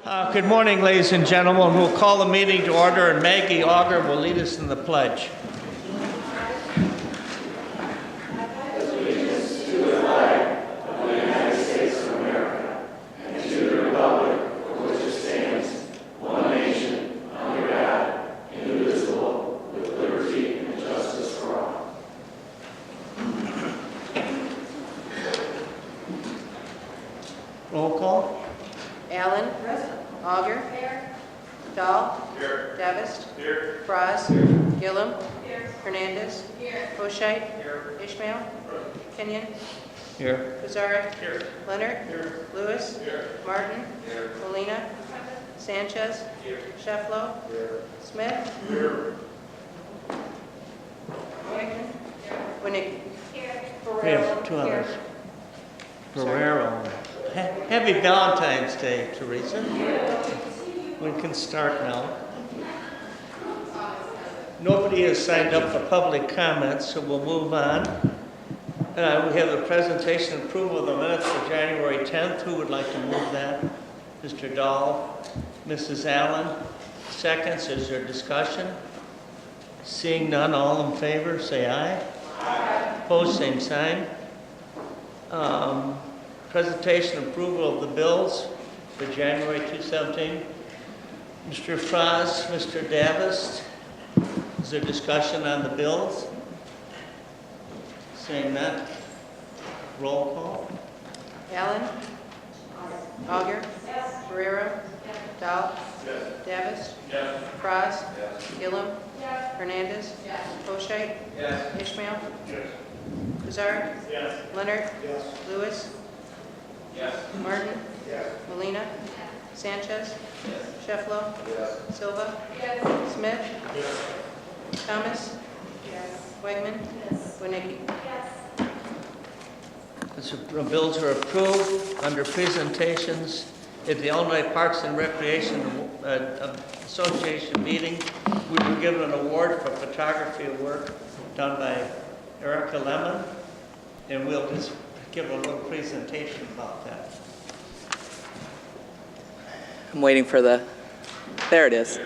Good morning, ladies and gentlemen. We'll call the meeting to order, and Maggie Auger will lead us in the pledge. Roll call. Allen. Auger. Dahl. Davis. Frost. Gillum. Hernandez. Hoshite. Ishmael. Kenyon. Here. Pizarro. Leonard. Lewis. Martin. Molina. Sanchez. Shefflo. Smith. Wagner. Winnick. We have two others. Barrero. Happy Valentine's Day, Teresa. We can start now. Nobody has signed up for public comments, so we'll move on. We have the presentation and approval of the minutes for January 10th. Who would like to move that? Mr. Dahl, Mrs. Allen. Seconds. Is there discussion? Seeing none, all in favor, say aye. Aye. Opposed, same sign. Presentation and approval of the bills for January 2017. Mr. Frost, Mr. Davis, is there discussion on the bills? Seeing none, roll call. Allen. Auger. Barrero. Dahl. Davis. Frost. Gillum. Hernandez. Hoshite. Ishmael. Pizarro. Leonard. Lewis. Martin. Molina. Sanchez. Shefflo. Silva. Smith. Thomas. Wegman. Winnicki. The bills are approved. Under presentations at the Illinois Parks and Recreation Association meeting, we were given an award for photography work done by Erica Lemon, and we'll just give a little presentation about that. I'm waiting for there it is.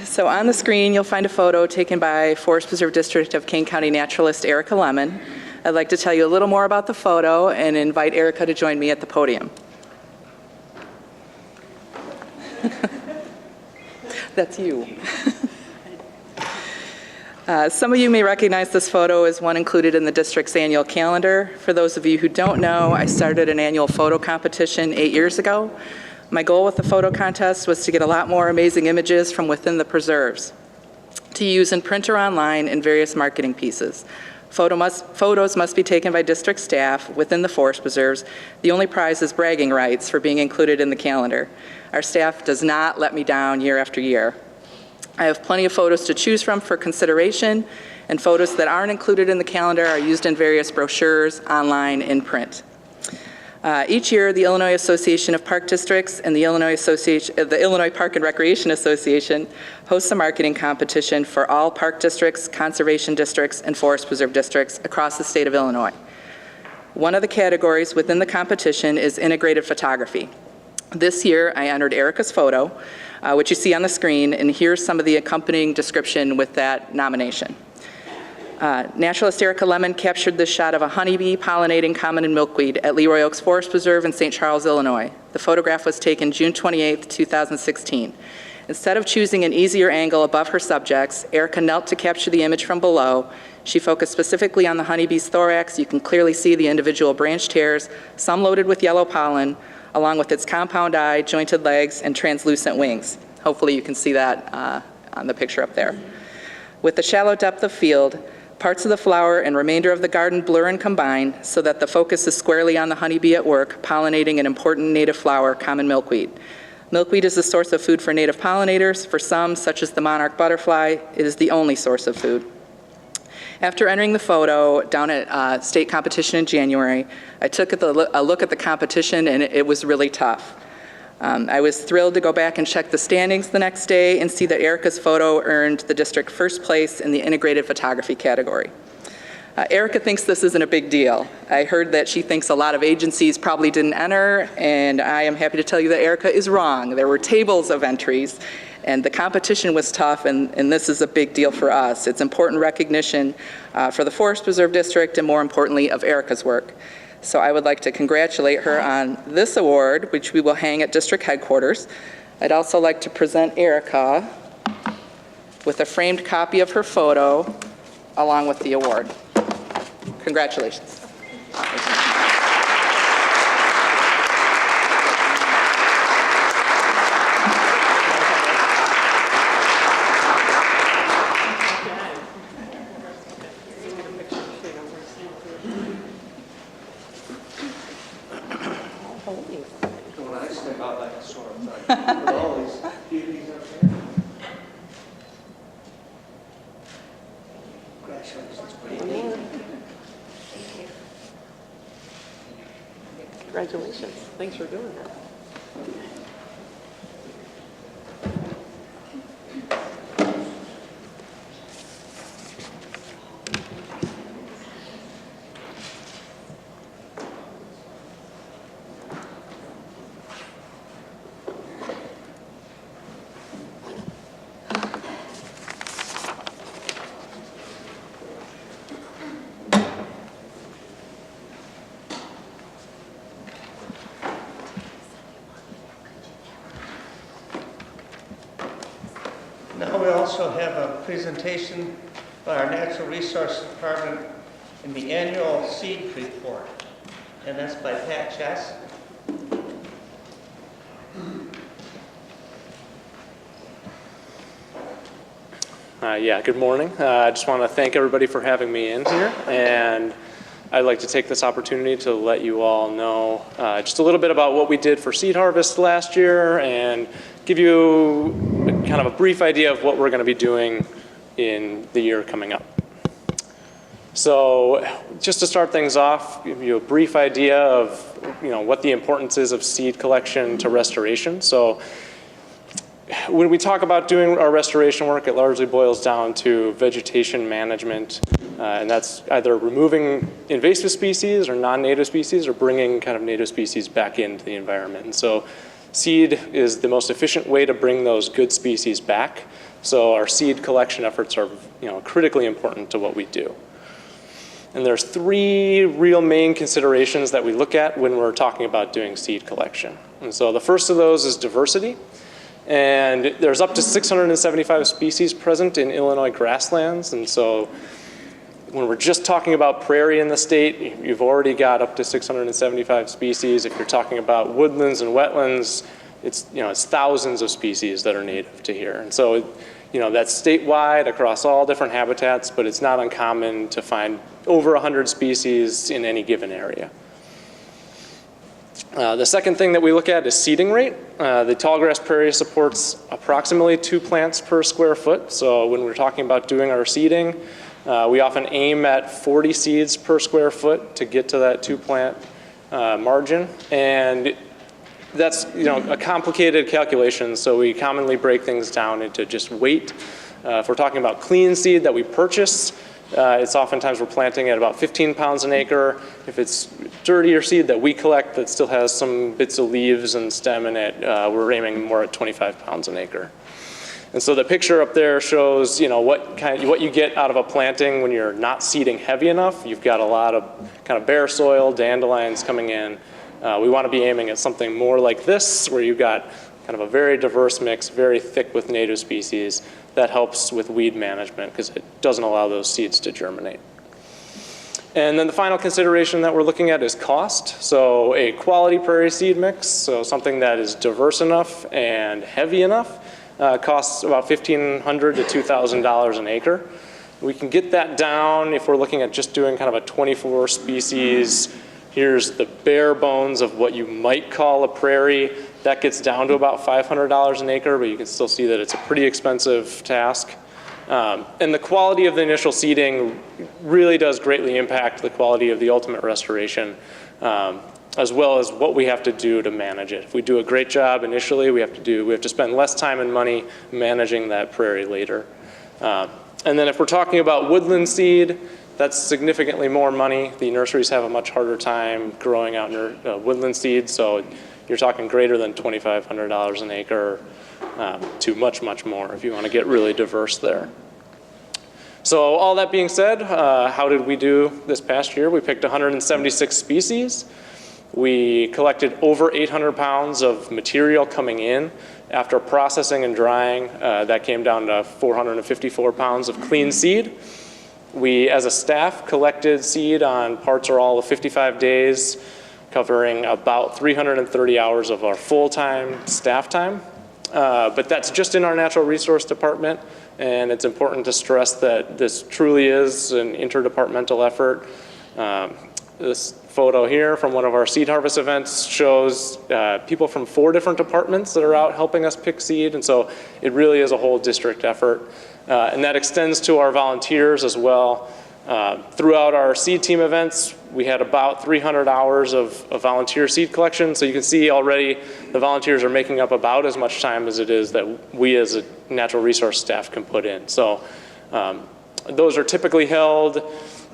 So on the screen, you'll find a photo taken by Forest Preserve District of Kane County naturalist Erica Lemon. I'd like to tell you a little more about the photo and invite Erica to join me at the podium. That's you. Some of you may recognize this photo as one included in the district's annual calendar. For those of you who don't know, I started an annual photo competition 8 years ago. My goal with the photo contest was to get a lot more amazing images from within the preserves to use in print or online in various marketing pieces. Photos must be taken by district staff within the forest preserves. The only prize is bragging rights for being included in the calendar. Our staff does not let me down year after year. I have plenty of photos to choose from for consideration, and photos that aren't included in the calendar are used in various brochures, online, in print. Each year, the Illinois Association of Park Districts and the Illinois Park and Recreation Association hosts a marketing competition for all park districts, conservation districts, and forest preserve districts across the state of Illinois. One of the categories within the competition is integrated photography. This year, I honored Erica's photo, which you see on the screen, and here's some of the accompanying description with that nomination. Naturalist Erica Lemon captured this shot of a honeybee pollinating common and milkweed at Leroy Oaks Forest Preserve in St. Charles, Illinois. The photograph was taken June 28, 2016. Instead of choosing an easier angle above her subjects, Erica knelt to capture the image from below. She focused specifically on the honeybee's thorax. You can clearly see the individual branched hairs, some loaded with yellow pollen, along with its compound eye, jointed legs, and translucent wings. Hopefully you can see that on the picture up there. With the shallow depth of field, parts of the flower and remainder of the garden blur and combine so that the focus is squarely on the honeybee at work, pollinating an important native flower, common milkweed. Milkweed is the source of food for native pollinators. For some, such as the monarch butterfly, it is the only source of food. After entering the photo down at state competition in January, I took a look at the competition, and it was really tough. I was thrilled to go back and check the standings the next day and see that Erica's photo earned the district first place in the integrated photography category. Erica thinks this isn't a big deal. I heard that she thinks a lot of agencies probably didn't enter, and I am happy to tell you that Erica is wrong. There were tables of entries, and the competition was tough, and this is a big deal for us. It's important recognition for the Forest Preserve District, and more importantly, of Erica's work. So I would like to congratulate her on this award, which we will hang at district headquarters. I'd also like to present Erica with a framed copy of her photo along with the award. Congratulations. When I step out like a sore thumb, with all these beauties up here. Congratulations, buddy. Congratulations. Thanks for doing that. Now we also have a presentation by our Natural Resources Department in the annual seed report, and that's by Pat Chess. Good morning. I just want to thank everybody for having me in here, and I'd like to take this opportunity to let you all know just a little bit about what we did for seed harvest last year and give you kind of a brief idea of what we're going to be doing in the year coming up. So just to start things off, give you a brief idea of what the importance is of seed collection to restoration. So when we talk about doing our restoration work, it largely boils down to vegetation management, and that's either removing invasive species or non-native species or bringing kind of native species back into the environment. And so seed is the most efficient way to bring those good species back. So our seed collection efforts are critically important to what we do. And there's three real main considerations that we look at when we're talking about doing seed collection. And so the first of those is diversity. And there's up to 675 species present in Illinois grasslands. And so when we're just talking about prairie in the state, you've already got up to 675 species. If you're talking about woodlands and wetlands, it's thousands of species that are native to here. And so that's statewide across all different habitats, but it's not uncommon to find over 100 species in any given area. The second thing that we look at is seeding rate. The tallgrass prairie supports approximately 2 plants per square foot. So when we're talking about doing our seeding, we often aim at 40 seeds per square foot to get to that 2 plant margin. And that's a complicated calculation, so we commonly break things down into just weight. If we're talking about clean seed that we purchase, it's oftentimes we're planting at about 15 pounds an acre. If it's dirtier seed that we collect that still has some bits of leaves and stem in it, we're aiming more at 25 pounds an acre. And so the picture up there shows what you get out of a planting when you're not seeding heavy enough. You've got a lot of kind of bare soil, dandelions coming in. We want to be aiming at something more like this, where you've got kind of a very diverse mix, very thick with native species. That helps with weed management because it doesn't allow those seeds to germinate. And then the final consideration that we're looking at is cost. So a quality prairie seed mix, so something that is diverse enough and heavy enough, costs about $1,500 to $2,000 an acre. We can get that down if we're looking at just doing kind of a 24 species. Here's the bare bones of what you might call a prairie. That gets down to about $500 an acre, but you can still see that it's a pretty expensive task. And the quality of the initial seeding really does greatly impact the quality of the ultimate restoration, as well as what we have to do to manage it. If we do a great job initially, we have to spend less time and money managing that prairie later. And then if we're talking about woodland seed, That's significantly more money. The nurseries have a much harder time growing out woodland seeds, so you're talking greater than $2,500 an acre to much, much more if you want to get really diverse there. So all that being said, how did we do this past year? We picked 176 species. We collected over 800 pounds of material coming in. After processing and drying, that came down to 454 pounds of clean seed. We, as a staff, collected seed on parts or all of 55 days, covering about 330 hours of our full-time staff time. But that's just in our natural resource department, and it's important to stress that this truly is an interdepartmental effort. This photo here from one of our seed harvest events shows people from 4 different departments that are out helping us pick seed, and so it really is a whole district effort. And that extends to our volunteers as well. Throughout our seed team events, we had about 300 hours of volunteer seed collection, so you can see already the volunteers are making up about as much time as it is that we as a natural resource staff can put in. So those are typically held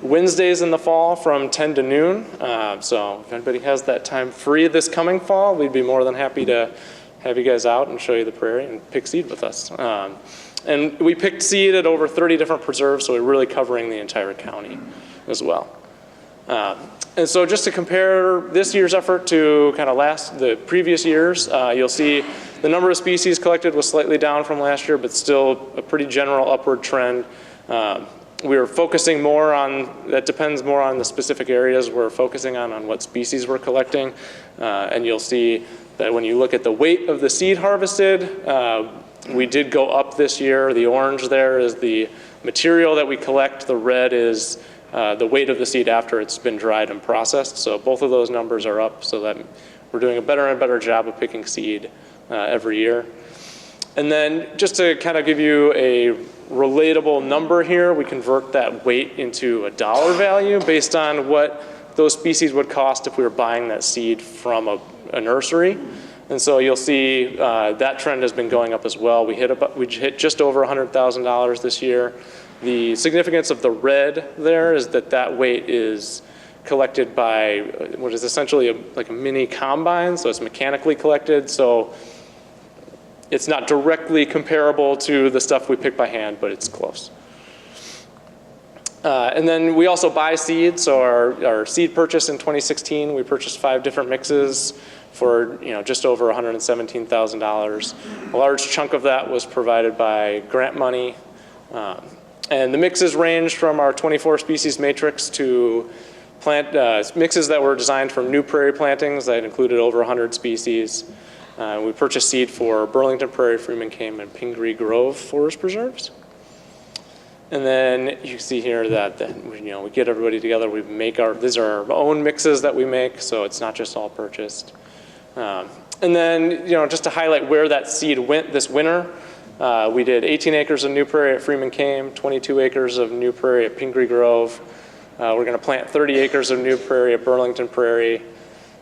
Wednesdays in the fall from 10 to noon. So if anybody has that time free this coming fall, we'd be more than happy to have you guys out and show you the prairie and pick seed with us. And we picked seed at over 30 different preserves, so we're really covering the entire county as well. And so just to compare this year's effort to kind of the previous years, you'll see the number of species collected was slightly down from last year, but still a pretty general upward trend. We're focusing more on, that depends more on the specific areas we're focusing on what species we're collecting. And you'll see that when you look at the weight of the seed harvested, we did go up this year. The orange there is the material that we collect. The red is the weight of the seed after it's been dried and processed. So both of those numbers are up, so that we're doing a better and better job of picking seed every year. And then just to kind of give you a relatable number here, we convert that weight into a dollar value based on what those species would cost if we were buying that seed from a nursery. And so you'll see that trend has been going up as well. We hit just over $100,000 this year. The significance of the red there is that weight is collected by what is essentially like a mini combine, so it's mechanically collected. So it's not directly comparable to the stuff we pick by hand, but it's close. And then we also buy seed. So our seed purchase in 2016, we purchased 5 different mixes for just over $117,000. A large chunk of that was provided by grant money. And the mixes ranged from our 24 species matrix to mixes that were designed for new prairie plantings that included over 100 species. We purchased seed for Burlington Prairie, Freeman Kane, and Pingree Grove forest preserves. And then you see here that we get everybody together. These are our own mixes that we make, so it's not just all purchased. And then just to highlight where that seed went this winter, we did 18 acres of new prairie at Freeman Kane, 22 acres of new prairie at Pingree Grove. We're going to plant 30 acres of new prairie at Burlington Prairie.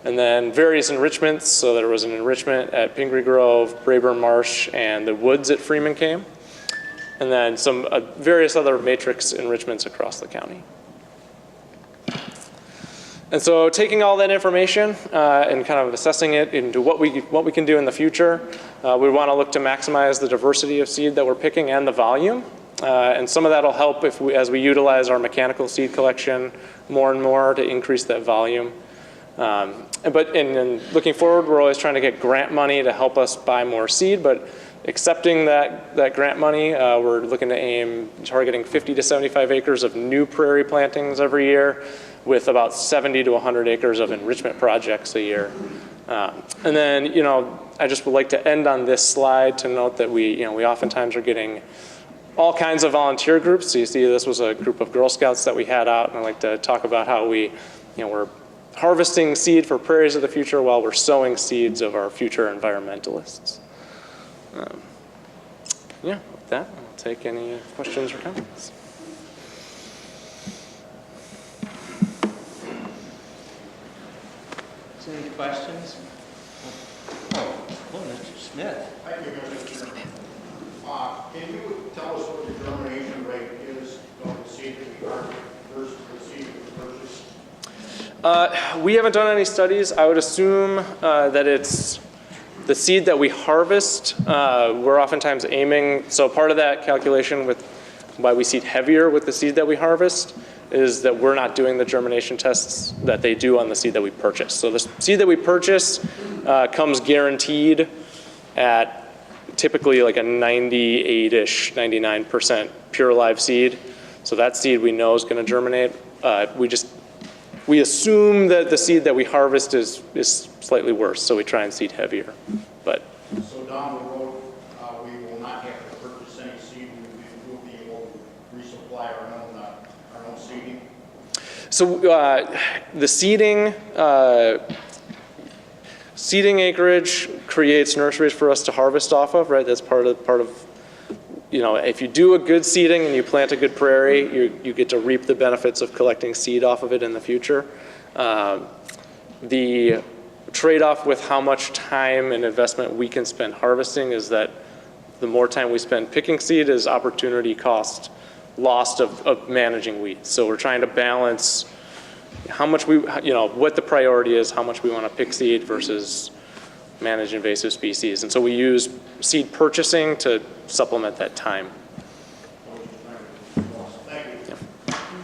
And then various enrichments, so there was an enrichment at Pingree Grove, Brayburn Marsh, and the woods at Freeman Kane. And then some various other matrix enrichments across the county. And so taking all that information and kind of assessing it into what we can do in the future, we want to look to maximize the diversity of seed that we're picking and the volume. And some of that will help as we utilize our mechanical seed collection more and more to increase that volume. But looking forward, we're always trying to get grant money to help us buy more seed, but accepting that grant money, we're looking to aim targeting 50 to 75 acres of new prairie plantings every year with about 70 to 100 acres of enrichment projects a year. And then, I just would like to end on this slide to note that we oftentimes are getting all kinds of volunteer groups. So you see this was a group of Girl Scouts that we had out, and I'd like to talk about how we're harvesting seed for prairies of the future while we're sowing seeds of our future environmentalists. With that, I'll take any questions or comments. Any questions? Mr. Smith. Thank you, Mr. Chairman. Can you tell us what the germination rate is of the seed that we harvest versus We haven't done any studies. I would assume that it's the seed that we harvest. We're oftentimes aiming, so part of that calculation with why we seed heavier with the seed that we harvest is that we're not doing the germination tests that they do on the seed that we purchase. So the seed that we purchase comes guaranteed at typically like a 98-ish, 99% pure live seed. So that seed we know is going to germinate. We assume that the seed that we harvest is slightly worse, so we try and seed heavier. But So down the road, we will not have to purchase any seed. We'll be able to resupply our own seeding. so the seeding acreage creates nurseries for us to harvest off of, right? That's part of if you do a good seeding and you plant a good prairie, you get to reap the benefits of collecting seed off of it in the future. The trade-off with how much time and investment we can spend harvesting is that the more time we spend picking seed is opportunity cost lost of managing weeds. So we're trying to balance how much what the priority is, how much we want to pick seed versus manage invasive species. And so we use seed purchasing to supplement that time.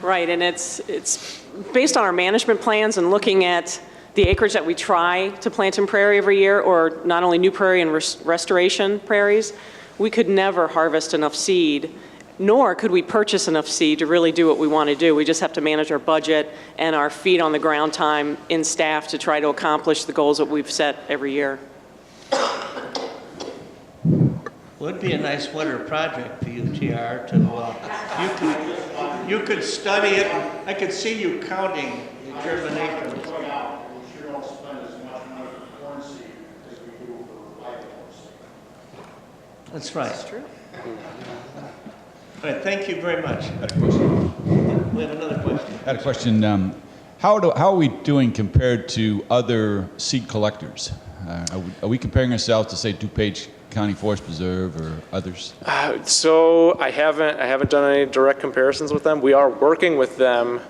Right, and it's based on our management plans and looking at the acreage that we try to plant in prairie every year, or not only new prairie and restoration prairies. We could never harvest enough seed, nor could we purchase enough seed to really do what we want to do. We just have to manage our budget and our feet on the ground time in staff to try to accomplish the goals that we've set every year. Would be a nice winter project for you, TR, you could study it. I could see you counting the germination. We sure don't spend as much money for corn seed as we do for live seed. That's right. That's true. All right, thank you very much. I had a question. We have another question. I had a question. How are we doing compared to other seed collectors? Are we comparing ourselves to, say, DuPage County Forest Preserve or others? So I haven't done any direct comparisons with them. We are working with them.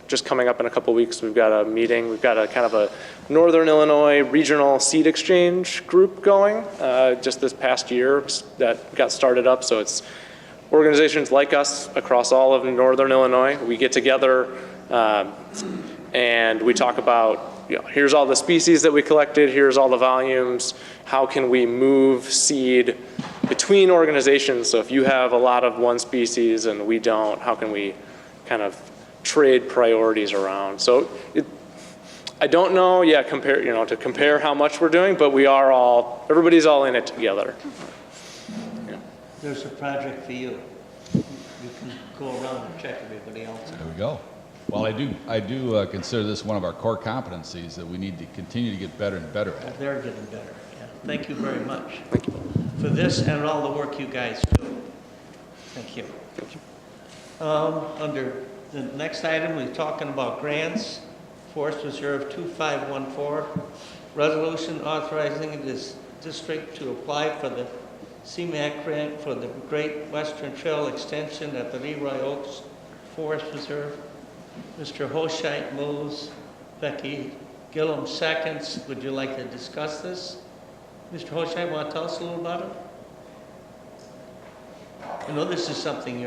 Just coming up in a couple weeks, we've got a meeting. We've got a kind of a Northern Illinois regional seed exchange group going just this past year that got started up. So it's organizations like us across all of Northern Illinois. We get together and we talk about, here's all the species that we collected, here's all the volumes, how can we move seed between organizations? So if you have a lot of one species and we don't, how can we kind of trade priorities around? So I don't know, to compare how much we're doing, but everybody's all in it together. Yeah. There's a project for you. You can go around and check everybody else. There we go. Well, I do consider this one of our core competencies that we need to continue to get better and better at. They're getting better. Yeah. Thank you very much for this and all the work you guys do. Thank you. Under the next item, we're talking about grants. Forest Reserve 2514, resolution authorizing this district to apply for the CMAQ grant for the Great Western Trail extension at the Leroy Oaks Forest Reserve. Mr. Hoshite moves. Becky Gillum seconds. Would you like to discuss this? Mr. Hoshite, want to tell us a little about it? I know this is something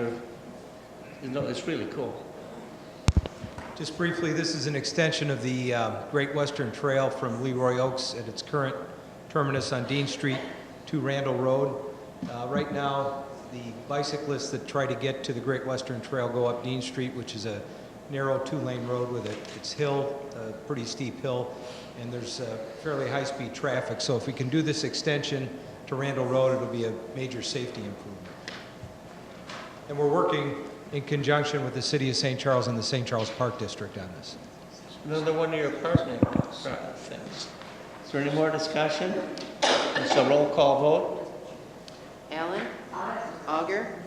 it's really cool. Just briefly, this is an extension of the Great Western Trail from Leroy Oaks at its current terminus on Dean Street to Randall Road. Right now, the bicyclists that try to get to the Great Western Trail go up Dean Street, which is a narrow two-lane road with its hill, a pretty steep hill, and there's fairly high-speed traffic. So if we can do this extension to Randall Road, it'll be a major safety improvement. And we're working in conjunction with the City of St. Charles and the St. Charles Park District on this. Another one of your partner things. Is there any more discussion? It's a roll call vote. Allen. Auger.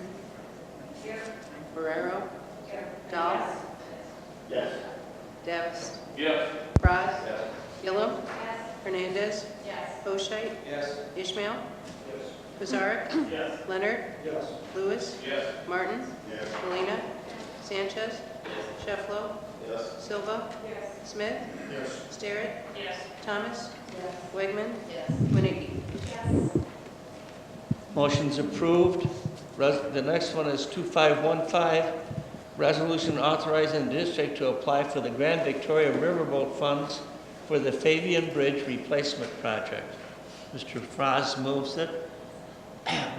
Barrero. Dahl. Yes. Davis. Yes. Frost. Gillum. Hernandez. Hoshite. Yes. Ishmael. Pizarnik. Leonard. Lewis. Martin. Molina. Sanchez. Shefflo. Yes. Silva? Smith? Yes. Sterrett? Thomas? Wegman? Winnicki? Motion's approved. The next one is 2515, resolution authorizing the district to apply for the Grand Victoria Riverboat funds for the Fabian Bridge replacement project. Mr. Frost moves it.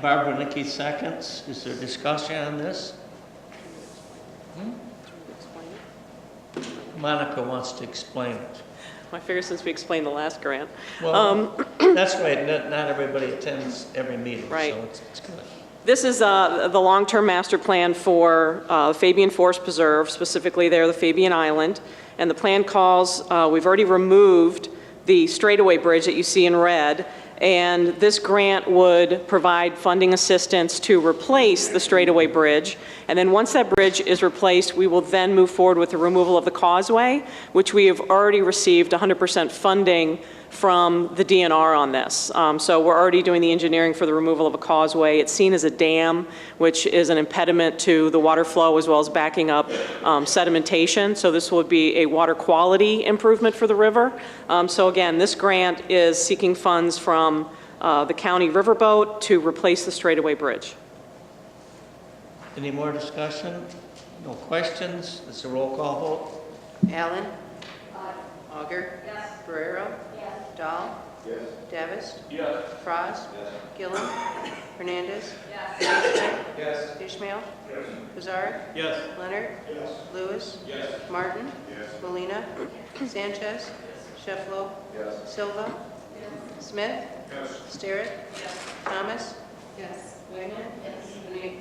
Barbara Nicky seconds. Is there discussion on this? Monica wants to explain it. I figure since we explained the last grant. Well, that's right. Not everybody attends every meeting, Right. so it's good. This is the long-term master plan for Fabian Forest Preserve, specifically there, the Fabian Island. And the plan calls, we've already removed the straightaway bridge that you see in red, and this grant would provide funding assistance to replace the straightaway bridge. And then once that bridge is replaced, we will then move forward with the removal of the causeway, which we have already received 100% funding from the DNR on this. So we're already doing the engineering for the removal of a causeway. It's seen as a dam, which is an impediment to the water flow as well as backing up sedimentation. So this would be a water quality improvement for the river. So again, this grant is seeking funds from the county riverboat to replace the straightaway bridge. Any more discussion? No questions? It's a roll call vote. Allen? Auger? Guerrero? Dahl? Yes. Davis? Yes. Frost? Yes. Gillum? Hernandez? Yes. Ishmael? Kazaric? Yes. Leonard? Yes. Lewis? Yes. Martin? Yes. Molina, Sanchez? Shefflo? Yes. Silva? Smith? Yes. Sterrett? Thomas? Wegman? Winnicki?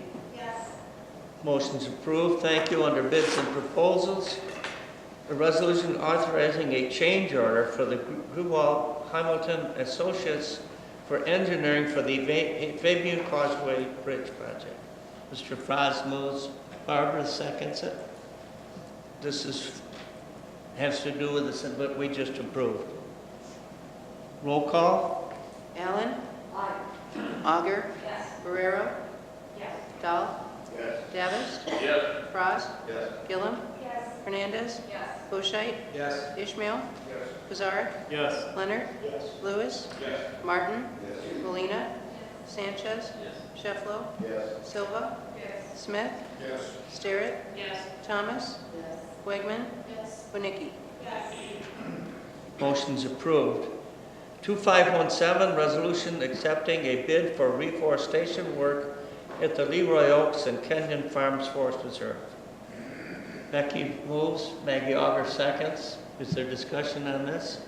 Motion's approved. Thank you. Under bids and proposals, a resolution authorizing a change order for the Grewal Hamilton Associates for engineering for the Fabian Causeway Bridge project. Mr. Frost moves. Barbara seconds it. This has to do with this, what we just approved. Roll call. Allen? Auger? Guerrero? Dahl? Yes. Davis? Yes. Frost? Yes. Gillum? Hernandez? Boscheit? Yes. Ishmael? Yes. Kazaric? Yes. Leonard? Yes. Lewis? Yes. Martin? Yes. Molina, Sanchez? Shefflo? Yes. Silva? Smith? Yes. Sterrett? Thomas? Wegman? Winnicki? Motion's approved. 2517, resolution accepting a bid for reforestation work at the Leroy Oaks and Kenyon Farms Forest Reserve. Becky moves, Maggie Auger seconds. Is there discussion on this?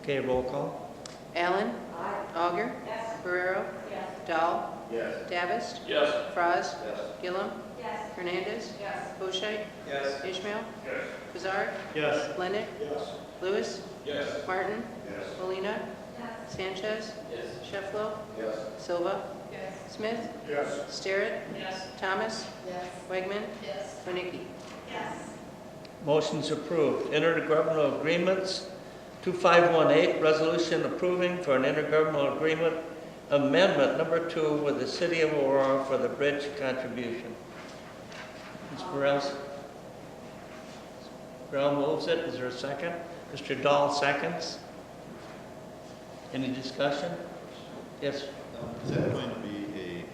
Okay, roll call. Allen? Auger? Guerrero? Dahl? Yes. Davis? Yes. Frost? Yes. Gillum? Hernandez? Boscheit? Yes. Ishmael? Yes. Kazaric? Yes. Leonard? Yes. Lewis? Yes. Martin? Yes. Molina, Sanchez? Shefflo? Yes. Silva? Smith? Yes. Sterrett? Thomas? Wegman? Winnicki? Motion's approved. Intergovernmental agreements. 2518, resolution approving for an intergovernmental agreement amendment number 2 with the City of Aurora for the bridge contribution. Ms. Perez? Brown moves it. Is there a second? Mr. Dahl seconds. Any discussion? Yes. Is that going to be a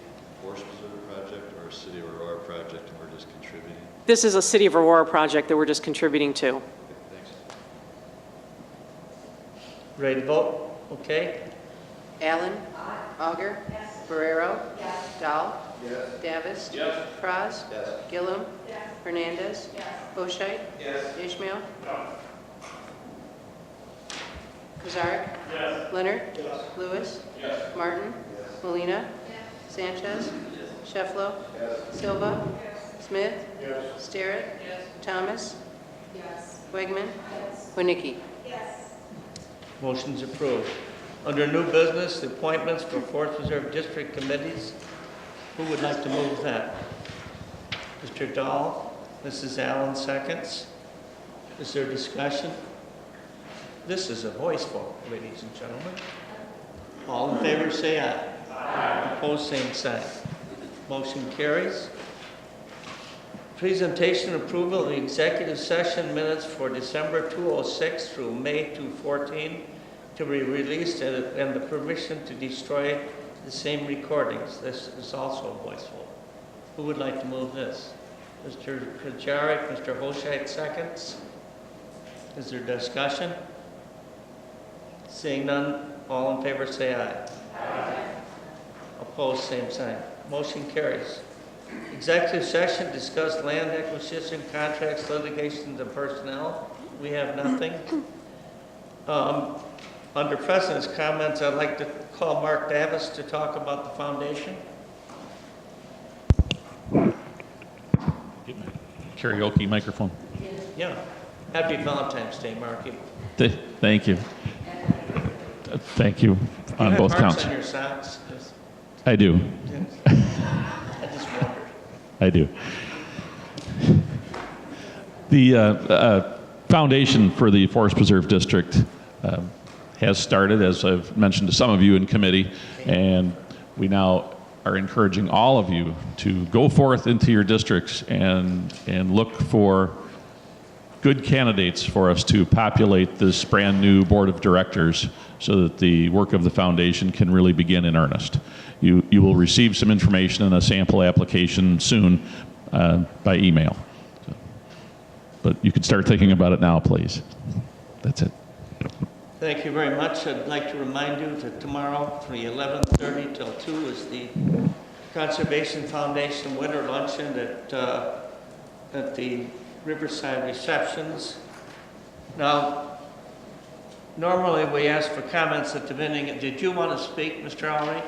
Forest Preserve project or a City of Aurora project and we're just contributing? This is a City of Aurora project that we're just contributing to. Okay, thanks. Ready to vote? Okay. Allen? Auger? Guerrero? Dahl? Yes. Davis? Yes. Frost? Yes. Gillum? Hernandez? Boscheit? Yes. Ishmael? Kazaric? Yes. Leonard? Yes. Lewis? Yes. Martin? Yes. Molina, Sanchez? Shefflo? Yes. Silva? Smith? Yes. Sterrett? Thomas? Wegman? Winnicki? Motion's approved. Under new business, the appointments for Forest Reserve District Committees. Who would like to move that? Mr. Dahl, Mrs. Allen seconds. Is there discussion? This is a voice vote, ladies and gentlemen. All in favor, say aye. Aye. Opposed, same sign. Motion carries. Presentation approval of the executive session minutes for December 206 through May 214 to be released and the permission to destroy the same recordings. This is also voice vote. Who would like to move this? Mr. Kajaric, Mr. Hoshite seconds. Is there discussion? Seeing none, all in favor say aye. Aye. Opposed, same sign. Motion carries. Executive session, discussed land acquisition, contracts, litigations, and personnel. We have nothing. Under President's comments, I'd like to call Mark Davis to talk about the foundation. Get my karaoke microphone. Yeah. Happy Valentine's Day, Marky. Thank you. Thank you on both counts. You have hearts on your socks? I do. I just wondered. I do. The foundation for the Forest Preserve District has started, as I've mentioned to some of you in committee, and we now are encouraging all of you to go forth into your districts and look for good candidates for us to populate this brand new board of directors so that the work of the foundation can really begin in earnest. You will receive some information in a sample application soon by email. But you can start thinking about it now, please. That's it. Thank you very much. I'd like to remind you that tomorrow from 11:30 till 2 is the Conservation Foundation Winter Luncheon at the Riverside Receptions. Now, normally we ask for comments at the beginning. Did you want to speak, Mr. Lowry?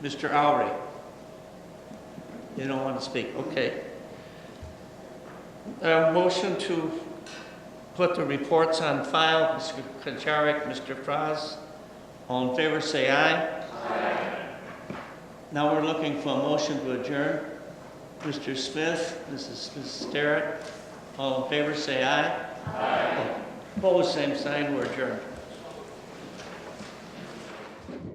Mr. Lowry? You don't want to speak, okay. Motion to put the reports on file. Mr. Kajaric, Mr. Fraz. All in favor say aye. Aye. Now we're looking for a motion to adjourn. Mr. Smith, Mrs. Sterrett. All in favor say aye. Aye. Opposed, same sign. We're adjourned.